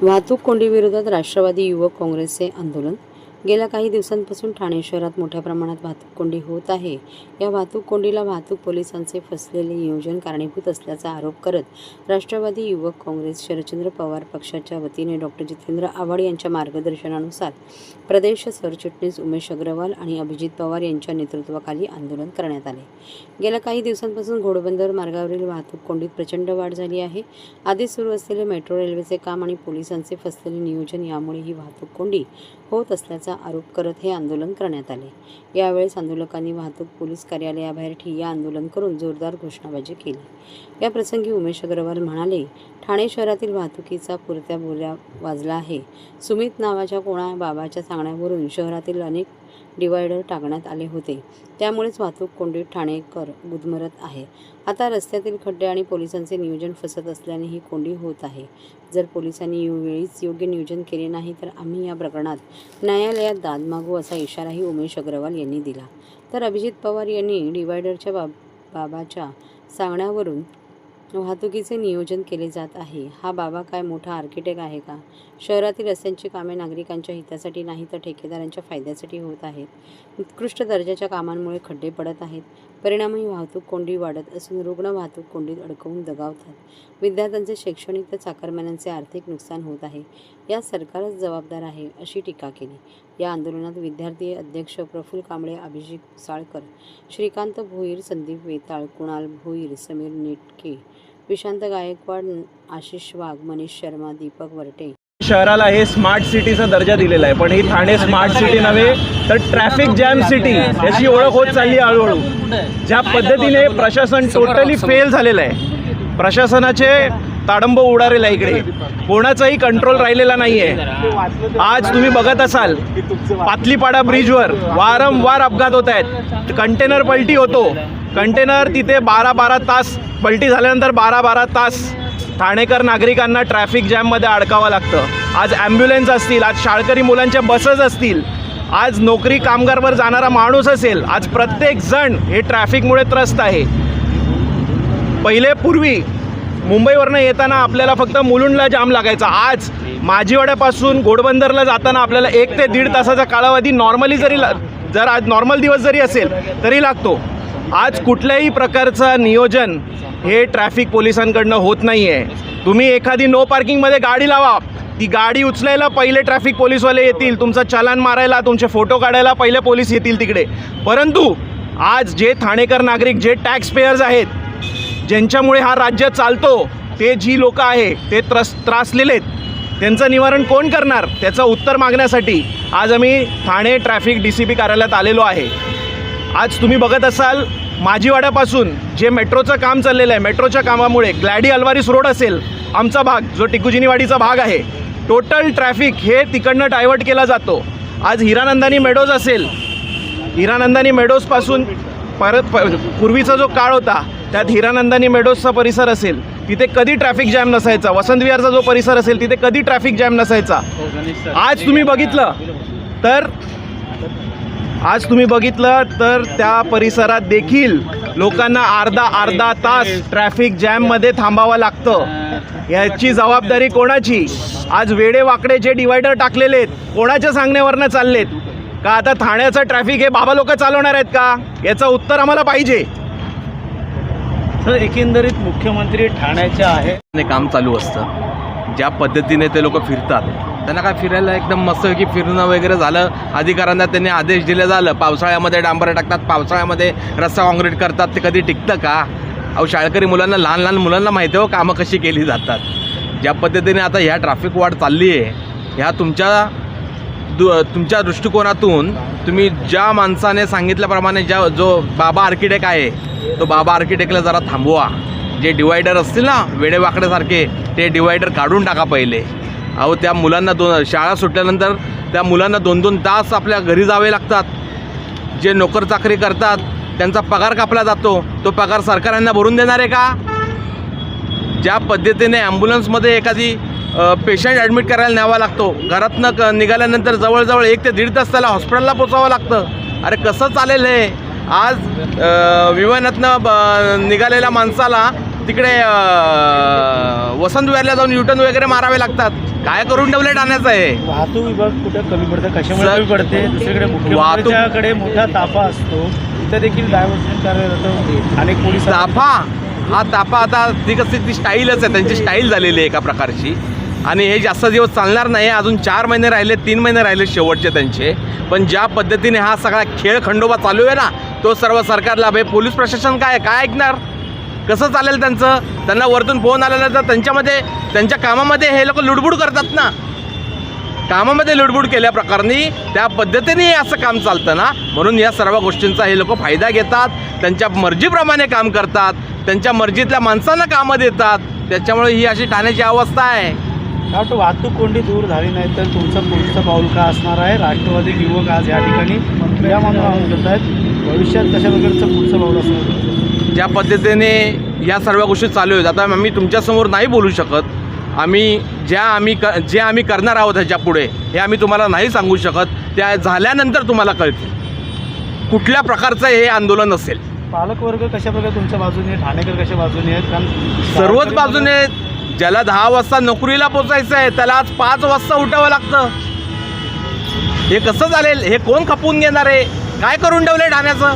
वाहतूक कोंडीविरोधात राष्ट्रवादी युवक काँग्रेसचे आंदोलन। गेल्या काही दिवसांपासून ठाणे शहरात मोठ्या प्रमाणात वाहतूक कोंडी होत आहे। या वाहतूक कोंडीला वाहतूक पोलिसांचे फसलेले नियोजन कारणीभूत असल्याचा आरोप करत राष्ट्रवादी युवक काँग्रेस शरदचंद्र पवार पक्षाच्या वतीने डॉक्टर जितेंद्र आव्हाड यांच्या मार्गदर्शनानुसार प्रदेश सरचिटणीस उमेश अग्रवाल आणि अभिजित पवार यांच्या नेतृत्वाखाली आंदोलन करण्यात आले। गेल्या काही दिवसांपासून घोडबंदर मार्गावरील वाहतूक कोंडीत प्रचंड वाढ झाली आहे। आधीच सुरू असलेले मेट्रो रेल्वेचे काम आणि पोलिसांचे फसलेले नियोजन यामुळे ही वाहतूक कोंडी होत असल्याचा आरोप करत हे आंदोलन करण्यात आले। यावेळेस आंदोलकांनी वाहतूक पोलीस कार्यालयाबाहेर ठिय्या आंदोलन करून जोरदार घोषणाबाजी केली। या प्रसंगी उमेश अग्रवाल म्हणाले, ठाणे शहरातील वाहतुकीचा पुरत्या बोल्या वाजला आहे। सुमित नावाच्या कोणा बाबाच्या सांगण्यावरून शहरातील अनेक डिवायडर टाकण्यात आले होते, त्यामुळेच वाहतूक कोंडीत ठाणेकर गुदमरत आहे। आता रस्त्यातील खड्डे आणि पोलिसांचे नियोजन फसत असल्याने ही कोंडी होत आहे। जर पोलिसांनी वेळीच योग्य नियोजन केले नाही तर आम्ही या प्रकरणात न्यायालयात दाद मागू असा इशाराही उमेश अग्रवाल यांनी दिला। तर अभिजित पवार यांनी डिवायडरच्या बाबाच्या सांगण्यावरून वाहतुकीचे नियोजन केले जात आहे। हा बाबा काय मोठा आर्किटेक्ट आहे का? शहरातील रस्त्यांची कामे नागरिकांच्या हितासाठी नाही तर ठेकेदारांच्या फायद्यासाठी होत आहेत। उत्कृष्ट दर्जाच्या कामांमुळे खड्डे पडत आहेत, परिणामी वाहतूक कोंडी वाढत असून रुग्ण वाहतूक कोंडीत अडकवून दगावतात। विद्यार्थ्यांचे शैक्षणिक तर चाकरमान्यांचे आर्थिक नुकसान होत आहे। या सरकारच जबाबदार आहे अशी टीका केली। या आंदोलनात विद्यार्थी अध्यक्ष प्रफुल्ल कांबळे, अभिषेक साळकर, श्रीकांत भोईर, संदीप वेताळ, कुणाल भोईर, समीर नेटके, विशांत गायकवाड, आशिष वाघ, मनीष शर्मा, दीपक वरटे। शहराला हे स्मार्ट सिटीचा दर्जा दिलेला आहे, पण ही ठाणे स्मार्ट सिटी नव्हे तर ट्रॅफिक जॅम सिटी याची ओळख होत चालली आहे हळूहळू। ज्या पद्धतीने प्रशासन टोटली फेल झालेलं आहे, प्रशासनाचे ताडंब उडालेला आहे, इकडे कोणाचाही कंट्रोल राहिलेला नाही आहे। आज तुम्ही बघत असाल पातलीपाडा ब्रिजवर वारंवार अपघात होत आहेत। कंटेनर पलटी होतो, कंटेनर तिथे 12-12 तास पलटी झाल्यानंतर 12-12 तास ठाणेकर नागरिकांना ट्रॅफिक जॅममध्ये अडकावं लागतं। आज ॲम्ब्युलन्स असतील, आज शाळकरी मुलांच्या बसेस असतील, आज नोकरी कामगारवर जाणारा माणूस असेल, आज प्रत्येक जण हे ट्रॅफिकमुळे त्रस्त आहे। पूर्वी मुंबईवरनं येताना आपल्याला फक्त मुलुंडला जाम लागायचा, आज माजिवाड्यापासून घोडबंदरला जाताना आपल्याला 1 ते 1.5 तासाचा कालावधी नॉर्मली जर आज नॉर्मल दिवस जरी असेल तरी लागतो। आज कुठल्याही प्रकारचं नियोजन हे ट्रॅफिक पोलिसांकडनं होत नाही आहे। तुम्ही एखादी नो पार्किंगमध्ये गाडी लावा, ती गाडी उचलायला पहिले ट्रॅफिक पोलीसवाले येतील, तुमचं चलान मारायला, तुमचे फोटो काढायला पहिले पोलीस येतील तिकडे। परंतु आज जे ठाणेकर नागरिक, जे टॅक्स पेयर्स आहेत, ज्यांच्यामुळे हा राज्य चालतो, ते जी लोक आहे ते त्रासलेले आहेत, त्यांचं निवारण कोण करणार? त्याचं उत्तर मागण्यासाठी आज आम्ही ठाणे ट्रॅफिक DCP कार्यालयात आलेलो आहे। आज तुम्ही बघत असाल माजिवाड्यापासून जे मेट्रोचं काम चाललेलं आहे, मेट्रोच्या कामामुळे ग्लॅडी अल्वारिस रोड असेल, आमचा भाग जो टिकुजिनीवाडीचा भाग आहे, टोटल ट्रॅफिक हे तिकडनं डायव्हर्ट केला जातो। आज हिरानंदानी मेडोज असेल, हिरानंदानी मेडोजपासून पूर्वीचा जो काळ होता त्यात हिरानंदानी मेडोजचा परिसर असेल, तिथे कधी ट्रॅफिक जॅम नसायचा। वसंत विहारचा जो परिसर असेल तिथे कधी ट्रॅफिक जॅम नसायचा। आज तुम्ही बघितलं तर त्या परिसरात देखील लोकांना अर्धा तास ट्रॅफिक जॅममध्ये थांबावं लागतं। याची जबाबदारी कोणाची? आज वेडे वाकडे जे डिवायडर टाकलेले आहेत, कोणाच्या सांगण्यावरनं चाललेत का? आता ठाण्याचं ट्रॅफिक हे बाबा लोक चालवणार आहेत का? याचं उत्तर आम्हाला पाहिजे। सर, एकंदरीत मुख्यमंत्री ठाण्याच्या आहे काम चालू असतं, ज्या पद्धतीने ते लोक फिरतात, त्यांना काय फिरायला एकदम मस्त की फिरणं वगैरे झालं, अधिकाऱ्यांना त्यांनी आदेश दिले झालं, पावसाळ्यामध्ये डांबर टाकतात, पावसाळ्यामध्ये रस्ता काँक्रीट करतात, ते कधी टिकतं का? अहो, शाळकरी मुलांना, लहान मुलांना माहिती हो कामं कशी केली जातात। ज्या पद्धतीने आता ह्या ट्रॅफिक वाढ चालली आहे, ह्या तुमच्या दृष्टिकोनातून तुम्ही ज्या माणसाने सांगितल्याप्रमाणे जो बाबा आर्किटेक्ट आहे, तो बाबा आर्किटेक्टला जरा थांबवा। जे डिवायडर असतील ना वेडेवाकड्यासारखे, ते डिवायडर काढून टाका पहिले। अहो, त्या मुलांना शाळा सुटल्यानंतर त्या मुलांना 2-2 तास आपल्या घरी जावे लागतात। जे नोकर चाकरी करतात त्यांचा पगार कापला जातो, तो पगार सरकारांना भरून देणार आहे का? ज्या पद्धतीने ॲम्ब्युलन्समध्ये एखादी पेशंट ॲडमिट करायला न्यावा लागतो, घरातनं निघाल्यानंतर जवळजवळ 1 ते 1.5 तास त्याला हॉस्पिटलला पोचावं लागतं। अरे कसं चालेल हे? आज विमानातनं निघालेल्या माणसाला तिकडे वसंत विहारला जाऊन युटर्न वगैरे मारावे लागतात. काय करून ठेवले ठाण्याचं आहे? वाहतूक विभाग कुठे कमी पडतं, कशामुळे सर, कमी पडते? दुसरीकडे मुख्यमंत्र्यांच्याकडे मोठा ताफा असतो, इथं देखील डायव्हर्शन कार्यरत होते. अनेक पोलीस ताफा, हा ताफा आता ती कशी ती स्टाईलच आहे, त्यांची स्टाईल झालेली आहे एका प्रकारची. आणि हे जास्त दिवस चालणार नाही. अजून 4 महिने राहिले, 3 महिने राहिले शेवटचे त्यांचे. पण ज्या पद्धतीने हा सगळा खेळ खंडोबा चालू आहे ना, तो सर्व सरकारला भाई. पोलीस प्रशासन काय ऐकणार? कसं चालेल त्यांचं? त्यांना वरतून फोन आलेला तर त्यांच्या कामामध्ये हे लोक लुडबुड करतात ना. कामामध्ये लुडबुड केल्या प्रकारे त्या पद्धतीने असं काम चालतं ना. म्हणून या सर्व गोष्टींचा हे लोक फायदा घेतात, त्यांच्या मर्जीप्रमाणे काम करतात, त्यांच्या मर्जीतल्या माणसांना कामं देतात. त्याच्यामुळे ही अशी ठाण्याची अवस्था आहे. वाटतं वाहतूक कोंडी दूर झाली नाही तर तुमचं पुढचं पाऊल का असणार आहे? राष्ट्रवादी युवक आज या ठिकाणी या म्हणून आंदोलन करत आहेत. भविष्यात कशा प्रकारचं पुढचं पाऊल असणार? ज्या पद्धतीने या सर्व गोष्टी चालू आहेत, आता आम्ही तुमच्यासमोर नाही बोलू शकत. जे आम्ही करणार आहोत ह्याच्या पुढे हे आम्ही तुम्हाला नाही सांगू शकत. त्या झाल्यानंतर तुम्हाला कळतील कुठल्या प्रकारचं हे आंदोलन असेल. पालकवर्ग कशा प्रकारे तुमच्या बाजूने आहे? ठाणेकर कशा बाजूने आहेत? कारण सर्वच बाजूने. ज्याला 10 वाजता नोकरीला पोचायचं आहे त्याला आज 5 वाजता उठावं लागतं. हे कसं चालेल? हे कोण खपवून घेणार आहे? काय करून ठेवलं ठाण्याचं?